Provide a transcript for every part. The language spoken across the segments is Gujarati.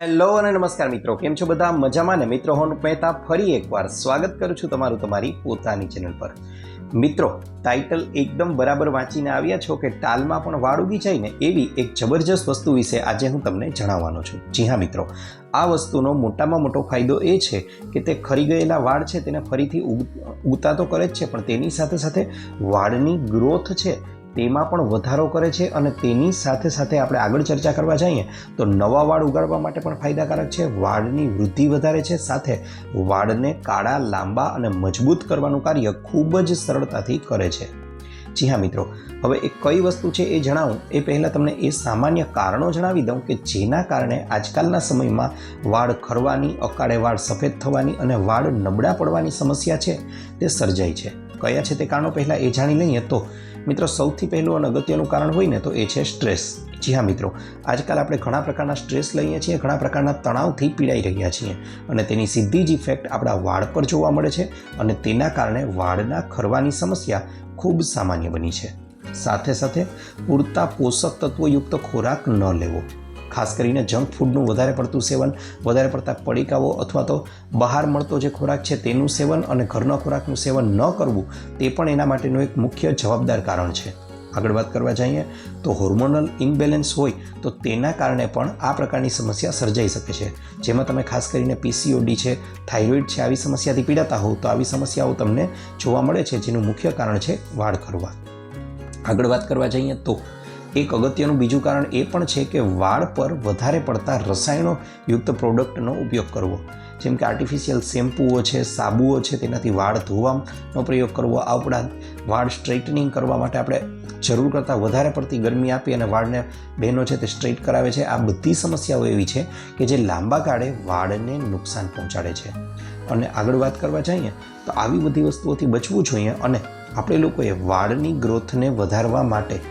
હેલો અને નમસ્કાર મિત્રો, કેમ છો બધા? મજામાં ને? મિત્રો હું મહેતા ફરી એકવાર સ્વાગત કરું છું તમારું તમારી પોતાની ચેનલ પર. મિત્રો, ટાઇટલ એકદમ બરાબર વાંચીને આવ્યા છો કે ટાલમાં પણ વાળ ઉગી જાય ને એવી એક જબરજસ્ત વસ્તુ વિશે આજે હું તમને જણાવવાનો છું. જી હા મિત્રો, આ વસ્તુનો મોટામાં મોટો ફાયદો એ છે કે તે ખરી ગયેલા વાળ છે તેને ફરીથી ઉગતા તો કરે જ છે, પણ તેની સાથે સાથે વાળની ગ્રોથ છે તેમાં પણ વધારો કરે છે. અને તેની સાથે સાથે આપણે આગળ ચર્ચા કરવા જઈએ તો નવા વાળ ઉગાડવા માટે પણ ફાયદાકારક છે. વાળની વૃદ્ધિ વધારે છે, સાથે વાળને કાળા, લાંબા અને મજબૂત કરવાનું કાર્ય ખૂબ જ સરળતાથી કરે છે. જી હા મિત્રો, હવે એ કઈ વસ્તુ છે એ જણાવું એ પહેલાં તમને એ સામાન્ય કારણો જણાવી દઉં કે જેના કારણે આજકાલના સમયમાં વાળ ખરવાની, અકાળે વાળ સફેદ થવાની અને વાળ નબળા પડવાની સમસ્યા છે તે સર્જાય છે. કયા છે તે કારણો પહેલાં એ જાણી લઈએ તો મિત્રો, સૌથી પહેલું અને અગત્યનું કારણ હોય ને તો એ છે સ્ટ્રેસ. જી હા મિત્રો, આજકાલ આપણે ઘણા પ્રકારના સ્ટ્રેસ લઈએ છીએ, ઘણા પ્રકારના તણાવથી પીડાઈ રહ્યા છીએ અને તેની સીધી જ ઇફેક્ટ આપણા વાળ પર જોવા મળે છે અને તેના કારણે વાળના ખરવાની સમસ્યા ખૂબ સામાન્ય બની છે. સાથે સાથે પૂરતા પોષક તત્વોયુક્ત ખોરાક ન લેવો, ખાસ કરીને જંક ફૂડનું વધારે પડતું સેવન, વધારે પડતા પડીકાઓ અથવા તો બહાર મળતો જે ખોરાક છે તેનું સેવન અને ઘરના ખોરાકનું સેવન ન કરવું તે પણ એના માટેનું એક મુખ્ય જવાબદાર કારણ છે. આગળ વાત કરવા જઈએ તો હોર્મોનલ ઇમ્બેલેન્સ હોય તો તેના કારણે પણ આ પ્રકારની સમસ્યા સર્જાઈ શકે છે. જેમાં તમે ખાસ કરીને PCOD છે, થાઇરોઇડ છે, આવી સમસ્યાથી પીડાતા હોવ તો આવી સમસ્યાઓ તમને જોવા મળે છે, જેનું મુખ્ય કારણ છે વાળ ખરવા. આગળ વાત કરવા જઈએ તો એક અગત્યનું બીજું કારણ એ પણ છે કે વાળ પર વધારે પડતા રસાયણોયુક્ત પ્રોડક્ટનો ઉપયોગ કરવો, જેમ કે આર્ટિફિશિયલ શેમ્પૂઓ છે, સાબુઓ છે, તેનાથી વાળ ધોવાનો પ્રયોગ કરવો. આ ઉપરાંત વાળ સ્ટ્રેટનિંગ કરવા માટે આપણે જરૂર કરતાં વધારે પડતી ગરમી આપી અને વાળને બહેનો છે તે સ્ટ્રેટ કરાવે છે. આ બધી સમસ્યાઓ એવી છે કે જે લાંબા ગાળે વાળને નુકસાન પહોંચાડે છે. અને આગળ વાત કરવા જઈએ તો આવી બધી વસ્તુઓથી બચવું જોઈએ અને આપણે લોકોએ વાળની ગ્રોથને વધારવા માટે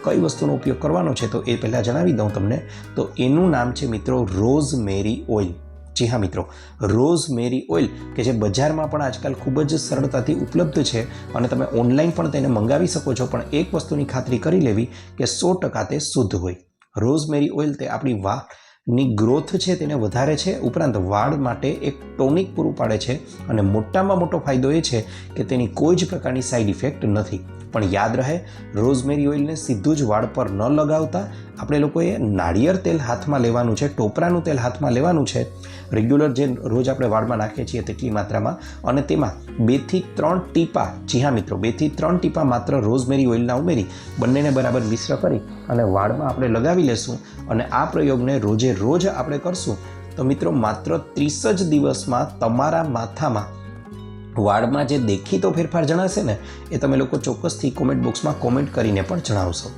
કઈ વસ્તુનો ઉપયોગ કરવાનો છે તો એ પહેલાં જણાવી દઉં તમને. તો એનું નામ છે મિત્રો રોઝમેરી ઓઇલ. જી હા મિત્રો, રોઝમેરી ઓઇલ કે જે બજારમાં પણ આજકાલ ખૂબ જ સરળતાથી ઉપલબ્ધ છે અને તમે ઓનલાઈન પણ તેને મંગાવી શકો છો, પણ એક વસ્તુની ખાતરી કરી લેવી કે 100% તે શુદ્ધ હોય. રોઝમેરી ઓઇલ તે આપણી વાળની ગ્રોથ છે તેને વધારે છે, ઉપરાંત વાળ માટે એક ટોનિક પૂરું પાડે છે અને મોટામાં મોટો ફાયદો એ છે કે તેની કોઈ જ પ્રકારની સાઇડ ઇફેક્ટ નથી. પણ યાદ રહે, રોઝમેરી ઓઇલને સીધું જ વાળ પર ન લગાવતા આપણે લોકોએ નાળિયેર તેલ હાથમાં લેવાનું છે, ટોપરાનું તેલ હાથમાં લેવાનું છે, રેગ્યુલર જે રોજ આપણે વાળમાં નાખીએ છીએ તેટલી માત્રામાં, અને તેમાં 2 થી 3 ટીપા, જી હા મિત્રો, 2 થી 3 ટીપા માત્ર રોઝમેરી ઓઇલના ઉમેરી બંનેને બરાબર મિશ્ર કરી અને વાળમાં આપણે લગાવી લેશું અને આ પ્રયોગને રોજે રોજ આપણે કરશું તો મિત્રો માત્ર 30 જ દિવસમાં તમારા માથામાં વાળમાં જે દેખીતો ફેરફાર જણાશે ને એ તમે લોકો ચોક્કસથી કોમેન્ટ બોક્સમાં કોમેન્ટ કરીને પણ જણાવશો.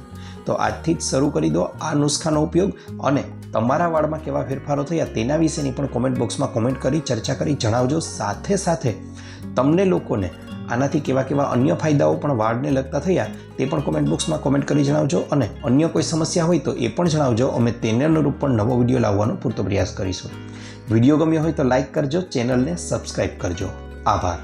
તો આજથી જ શરૂ કરી દો આ નુસ્ખાનો ઉપયોગ અને તમારા વાળમાં કેવા ફેરફારો થયા તેના વિશેની પણ કોમેન્ટ બોક્સમાં કોમેન્ટ કરી ચર્ચા કરી જણાવજો. સાથે સાથે તમને લોકોને આનાથી કેવા કેવા અન્ય ફાયદાઓ પણ વાળને લગતા થયા તે પણ કોમેન્ટ બોક્સમાં કોમેન્ટ કરી જણાવજો અને અન્ય કોઈ સમસ્યા હોય તો એ પણ જણાવજો. અમે તેને અનુરૂપ પણ નવો વિડીયો લાવવાનો પૂરતો પ્રયાસ કરીશું. વિડીયો ગમ્યો હોય તો લાઇક કરજો, ચેનલને સબસ્ક્રાઈબ કરજો. આભાર.